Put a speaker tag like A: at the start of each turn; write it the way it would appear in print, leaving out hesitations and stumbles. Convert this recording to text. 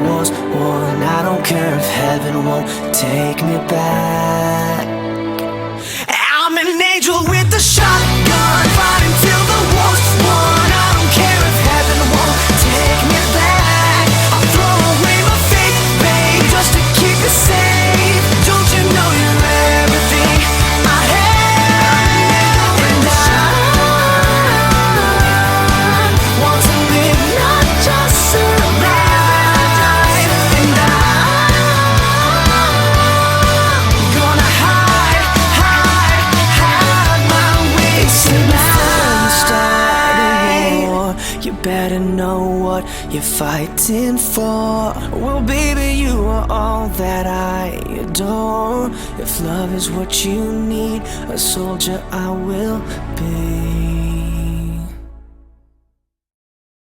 A: was one. I don't care if heaven won't take me back. I'm an angel with a shotgun, fighting till the war's won. I don't care if heaven won't take me back. I'll throw away my faith, babe, just to keep you safe. Don't you know you're everything I have? And I want to live, not just survive. And I'm gonna hide my way tonight. You better know what you're fighting for. Well, baby, you are all that I adore. If love is what you need, a soldier I will be.